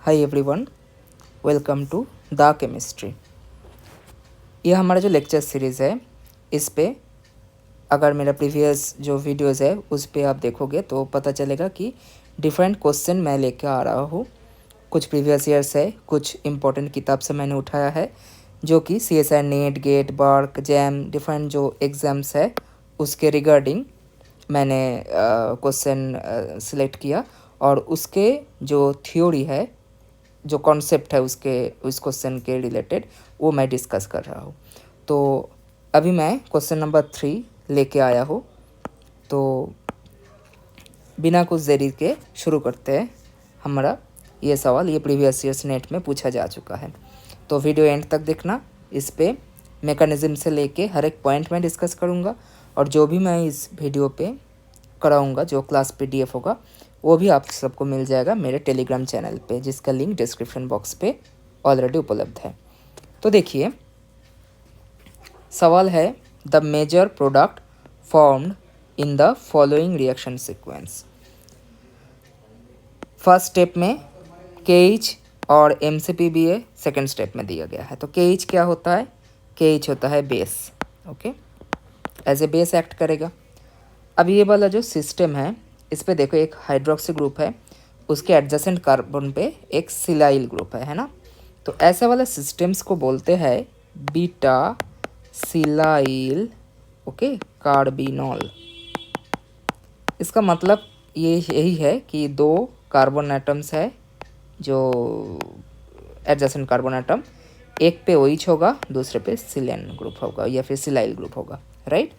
Hi everyone, welcome to the chemistry. यह हमारा जो लेक्चर सीरीज़ है, इस पे अगर मेरा प्रीवियस जो वीडियोज़ है उस पे आप देखोगे तो पता चलेगा कि डिफरेंट क्वेश्चन मैं लेके आ रहा हूँ। कुछ प्रीवियस ईयर्स है, कुछ इम्पोर्टेंट किताब से मैंने उठाया है, जो कि CSIR NET, GATE, BARC, JAM, different जो एग्ज़ाम्स है उसके रिगार्डिंग मैंने क्वेश्चन सिलेक्ट किया और उसके जो थ्योरी है, जो कॉन्सेप्ट है उसके उस क्वेश्चन के रिलेटेड, वो मैं डिस्कस कर रहा हूँ। तो अभी मैं क्वेश्चन नंबर 3 लेके आया हूँ। तो बिना कुछ देरी के शुरू करते हैं। हमारा ये सवाल ये प्रीवियस ईयर्स नेट में पूछा जा चुका है, तो वीडियो एंड तक देखना। इस पे मैकेनिज्म से लेके हर एक पॉइंट में डिस्कस करूँगा और जो भी मैं इस वीडियो पे कराऊंगा, जो क्लास PDF होगा, वो भी आप सबको मिल जाएगा मेरे टेलीग्राम चैनल पे, जिसका लिंक डिस्क्रिप्शन बॉक्स पे ऑलरेडी उपलब्ध है। तो देखिए, सवाल है the major product formed in the following reaction sequence. First step में KH और MCP भी है, सेकेंड स्टेप में दिया गया है। तो KH क्या होता है? KH होता है base, okay, as a base act करेगा। अब ये वाला जो सिस्टम है, इस पे देखो एक हाइड्रोक्सी ग्रुप है, उसके एडजेसेंट कार्बन पे एक सिलाइल ग्रुप है ना। तो ऐसे वाले सिस्टम्स को बोलते हैं बीटा सिलाइल, ओके, कार्बिनॉल। इसका मतलब ये यही है कि दो कार्बन एटम्स है, जो एडजेसेंट कार्बन एटम, एक पे OH होगा, दूसरे पे सिलेन ग्रुप होगा या फिर सिलाइल ग्रुप होगा, राइट।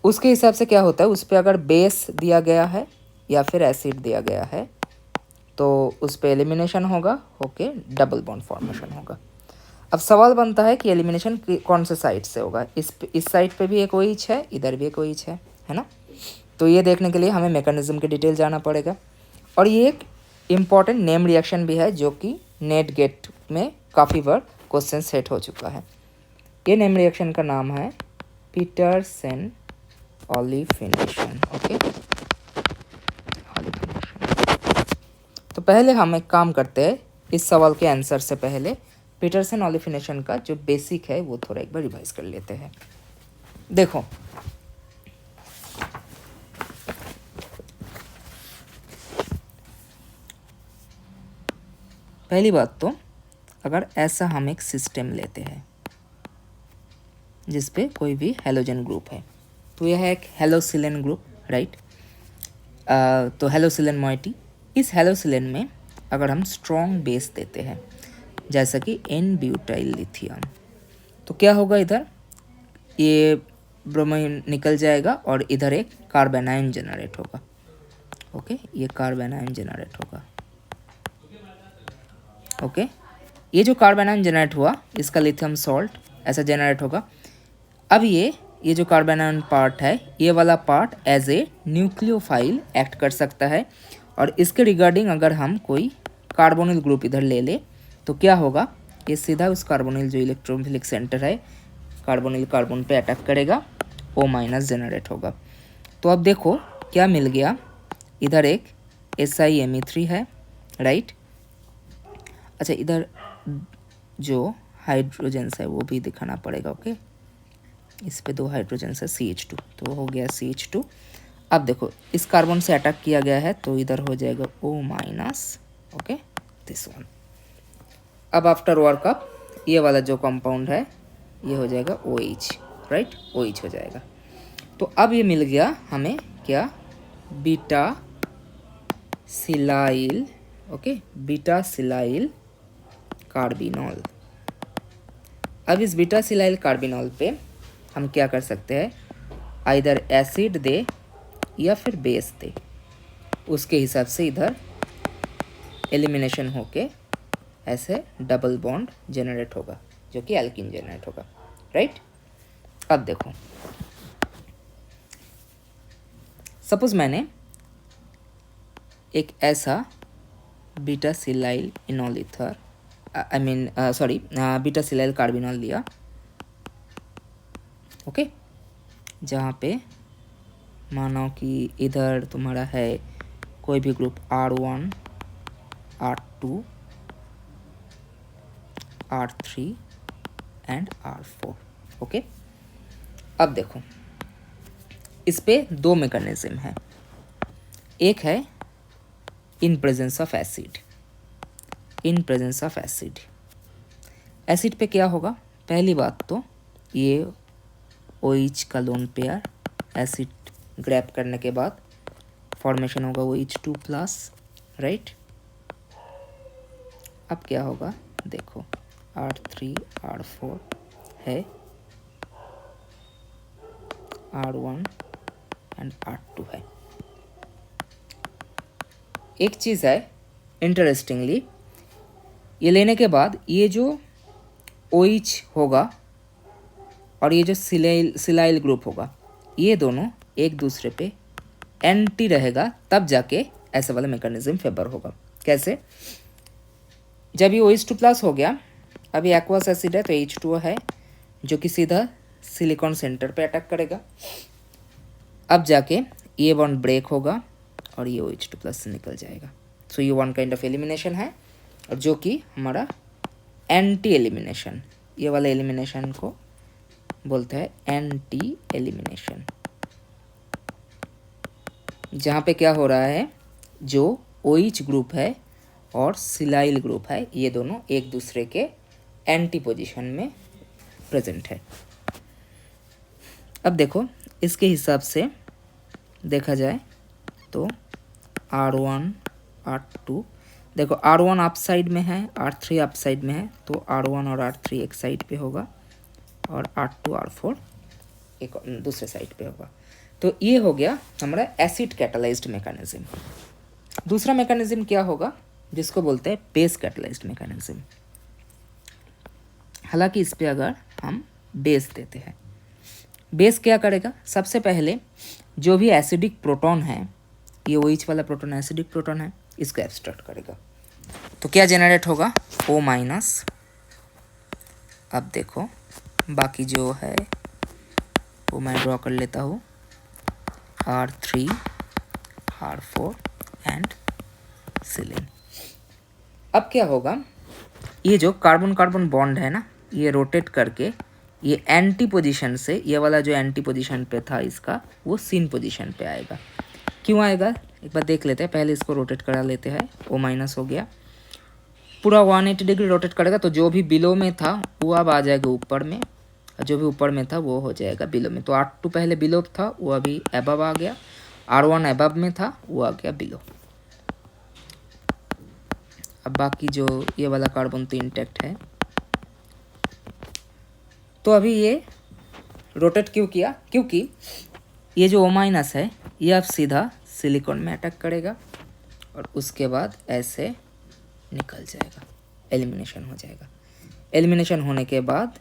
उसके हिसाब से क्या होता है, उस पर अगर बेस दिया गया है या फिर एसिड दिया गया है तो उस पर एलिमिनेशन होगा, ओके, डबल बॉन्ड फॉर्मेशन होगा। अब सवाल बनता है कि एलिमिनेशन कौन से साइड से होगा। इस साइड पे भी एक OH है, इधर भी एक OH है ना। तो ये देखने के लिए हमें मैकेनिज्म की डिटेल जाना पड़ेगा। और ये एक इम्पॉर्टेंट नेम रिएक्शन भी है, जो कि नेट गेट में काफ़ी बार क्वेश्चन सेट हो चुका है। ये नेम रिएक्शन का नाम है पीटरसन ऑलिफिनेशन, ओके, तो पहले हम एक काम करते हैं, इस सवाल के आंसर से पहले पीटरसन ऑलिफिनेशन का जो बेसिक है वो थोड़ा एक बार रिवाइज कर लेते हैं। देखो, पहली बात तो अगर ऐसा हम एक सिस्टम लेते हैं जिस पे कोई भी हेलोजन ग्रुप है, तो यह है एक हेलोसिलेन ग्रुप, राइट। तो हेलोसिलेन मॉइटी, इस हेलोसिलेन में अगर हम स्ट्रॉन्ग बेस देते हैं जैसा कि N-ब्यूटाइल लिथियम, तो क्या होगा, इधर ये ब्रोमीन निकल जाएगा और इधर एक कार्बन आयन जनरेट होगा, ओके, ये कार्बन आयन जनरेट होगा, ओके। ये जो कार्बन आयन जनरेट हुआ, इसका लिथियम सॉल्ट ऐसा जनरेट होगा। अब ये जो कार्बन आयन पार्ट है, ये वाला part as a nucleophile act कर सकता है। और इसके रिगार्डिंग अगर हम कोई कार्बोनिल ग्रुप इधर ले ले तो क्या होगा, ये सीधा उस कार्बोनिल जो इलेक्ट्रोफिलिक सेंटर है कार्बोनिल कार्बन पे अटैक करेगा, O- जनरेट होगा। तो अब देखो क्या मिल गया, इधर एक SiMe3 है, राइट। अच्छा, इधर जो हाइड्रोजन्स है वो भी दिखाना पड़ेगा, ओके। इस पे 2 हाइड्रोजन्स है, CH2, तो हो गया CH2। अब देखो इस कार्बन से अटैक किया गया है तो इधर हो जाएगा O-, ओके, दिस वन। अब आफ्टर वर्कअप ये वाला जो कंपाउंड है ये हो जाएगा OH, राइट, OH हो जाएगा। तो अब ये मिल गया हमें क्या, beta silyl, okay, beta silyl carbinol. अब इस बीटा सिलाइल कार्बिनॉल पे हम क्या कर सकते हैं, आइदर एसिड दे या फिर बेस दे, उसके हिसाब से इधर एलिमिनेशन होके ऐसे डबल बॉन्ड जनरेट होगा, जो कि एल्कीन जनरेट होगा, राइट। अब देखो, सपोज मैंने एक ऐसा beta silyl enol ether beta silyl carbinol okay, ओके, जहाँ पे मानो कि इधर तुम्हारा है कोई भी group R1 R2, R3 and R4। Okay, अब देखो इस पे दो मैकेनिज्म है। एक है in presence of acid. In presence of acid, acid पे क्या होगा? पहली बात तो ये OH का लोन पेयर एसिड ग्रैब करने के बाद फॉर्मेशन होगा OH2+, राइट। अब क्या होगा देखो, R3 R4 है, R1 एंड R2 है। एक चीज़ है इंटरेस्टिंगली, ये लेने के बाद ये जो OH होगा और ये जो सिलाइल ग्रुप होगा, ये दोनों एक दूसरे पे एंटी रहेगा, तब जाके ऐसा वाला मैकेनिज्म फेवर होगा। कैसे? जब ये OH2+ हो गया, अभी एक्वस एसिड है तो H2O है जो कि सीधा सिलिकॉन सेंटर पे अटैक करेगा। अब जाके ये बॉन्ड ब्रेक होगा और ये OH2+ से निकल जाएगा। सो ये वन काइंड ऑफ एलिमिनेशन है, और जो कि हमारा एंटी एलिमिनेशन, ये वाला एलिमिनेशन को बोलते हैं एंटी एलिमिनेशन, जहाँ पे क्या हो रहा है, जो OH ग्रुप है और सिलाइल ग्रुप है, ये दोनों एक दूसरे के एंटी पोजीशन में प्रेजेंट है। अब देखो इसके हिसाब से देखा जाए तो R1 R2, देखो R1 अप साइड में है, R3 अप साइड में है, तो R1 और R3 एक साइड पे होगा और R2 R4 एक दूसरे साइड पे होगा। तो ये हो गया हमारा एसिड कैटालाइज्ड मैकेनिज्म। दूसरा मैकेनिज्म क्या होगा, जिसको बोलते हैं बेस कैटालाइज्ड मैकेनिज्म। हालांकि इस पे अगर हम बेस देते हैं, बेस क्या करेगा, सबसे पहले जो भी एसिडिक प्रोटॉन है, ये OH वाला प्रोटॉन एसिडिक प्रोटॉन है, इसको एब्स्ट्रैक्ट करेगा। तो क्या जनरेट होगा, O-। अब देखो बाकी जो है वो मैं ड्रॉ कर लेता हूँ, R3 R4 एंड सिलिन। अब क्या होगा, ये जो कार्बन कार्बन बॉन्ड है ना, ये रोटेट करके ये एंटी पोजीशन से, ये वाला जो एंटी पोजीशन पे था इसका, वो सिन पोजीशन पे आएगा। क्यों आएगा एक बार देख लेते हैं। पहले इसको रोटेट करा लेते हैं। O- हो गया, पूरा 180 डिग्री रोटेट करेगा, तो जो भी बिलो में था वो अब आ जाएगा ऊपर में, और जो भी ऊपर में था वो हो जाएगा बिलो में। तो R2 पहले बिलो था, वो अभी एबव आ गया। R1 एबव में था, वो आ गया बिलो। अब बाकी जो ये वाला कार्बन तो इंटैक्ट है। तो अभी ये रोटेट क्यों किया, क्योंकि ये जो O- है ये अब सीधा सिलिकॉन में अटैक करेगा और उसके बाद ऐसे निकल जाएगा, एलिमिनेशन हो जाएगा। एलिमिनेशन होने के बाद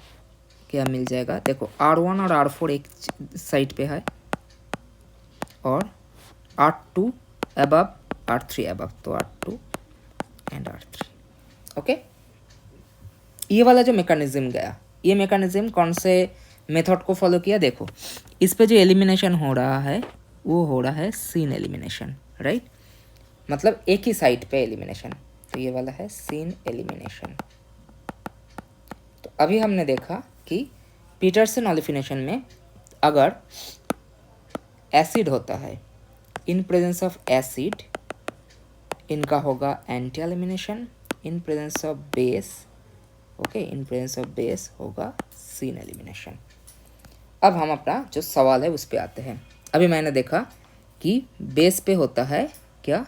क्या मिल जाएगा, देखो R1 और R4 एक साइड पे है और R2 एबव R3 एबव, तो R2 एंड R3। ओके, ये वाला जो मैकेनिज्म गया, ये मैकेनिज्म कौन से मेथड को फॉलो किया, देखो इस पे जो एलिमिनेशन हो रहा है वो हो रहा है सीन एलिमिनेशन, राइट। मतलब एक ही साइड पे एलिमिनेशन, तो ये वाला है सीन एलिमिनेशन। तो अभी हमने देखा कि पीटरसन ओलिफिनेशन में अगर एसिड होता है, इन प्रेजेंस ऑफ एसिड इनका होगा anti elimination, in presence of base, okay, in presence of base होगा सीन एलिमिनेशन। अब हम अपना जो सवाल है उस पे आते हैं। अभी मैंने देखा कि बेस पे होता है क्या,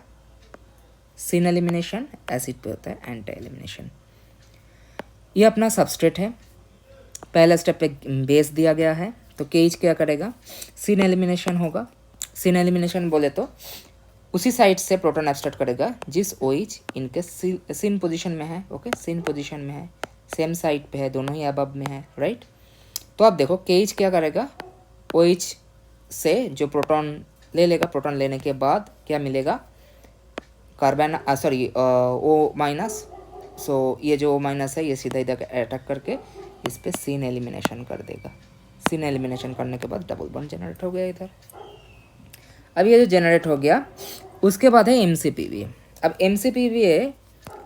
सीन एलिमिनेशन, एसिड पे होता है एंटी एलिमिनेशन। ये अपना सबस्ट्रेट है, पहला स्टेप पे बेस दिया गया है, तो KH क्या करेगा, सीन एलिमिनेशन होगा। सीन एलिमिनेशन बोले तो उसी साइड से प्रोटॉन एब्स्ट्रैक्ट करेगा जिस OH इनके सीन पोजीशन में है, ओके, सीन पोजीशन में है, सेम साइड पे है, दोनों ही अबव में है, राइट। तो अब देखो KH क्या करेगा, OH से जो प्रोटॉन ले लेगा, प्रोटॉन लेने के बाद क्या मिलेगा, कार्बन सॉरी O-। सो ये जो O- है ये सीधा इधर अटैक करके इस पे सीन एलिमिनेशन कर देगा। सीन एलिमिनेशन करने के बाद डबल बॉन्ड जनरेट हो गया इधर। अब ये जो जनरेट हो गया उसके बाद है MCPVA। अब MCPVA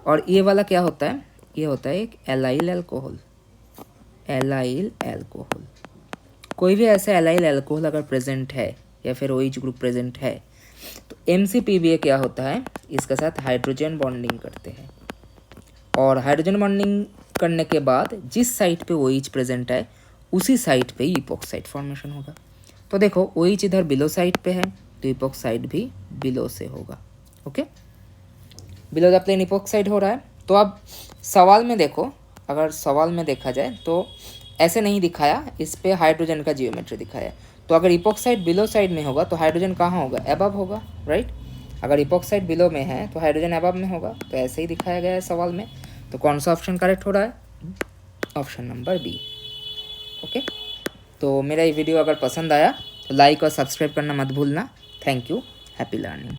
और ये वाला क्या होता है, ये होता है एक एलाइल अल्कोहल। एलाइल अल्कोहल, कोई भी ऐसा एलाइल अल्कोहल अगर प्रेजेंट है या फिर OH ग्रुप प्रेजेंट है तो MCPBA क्या होता है, इसके साथ हाइड्रोजन बॉन्डिंग करते हैं, और हाइड्रोजन बॉन्डिंग करने के बाद जिस साइट पे OH प्रेजेंट है उसी साइट पे इपॉक्साइड फॉर्मेशन होगा। तो देखो OH इधर बिलो साइड पे है तो इपॉक्साइड भी बिलो से होगा। Okay, below the plane epoxide हो रहा है। तो अब सवाल में देखो, अगर सवाल में देखा जाए तो ऐसे नहीं दिखाया, इस पे हाइड्रोजन का जियोमेट्री दिखाया है। तो अगर इपॉक्साइड बिलो साइड में होगा तो हाइड्रोजन कहाँ होगा, अबव होगा, राइट। अगर इपॉक्साइड बिलो में है तो हाइड्रोजन अबव में होगा, तो ऐसे ही दिखाया गया है सवाल में। तो कौन सा ऑप्शन करेक्ट हो रहा है, ऑप्शन नंबर बी। ओके, तो मेरा ये वीडियो अगर पसंद आया तो लाइक और सब्सक्राइब करना मत भूलना। Thank you, happy learning.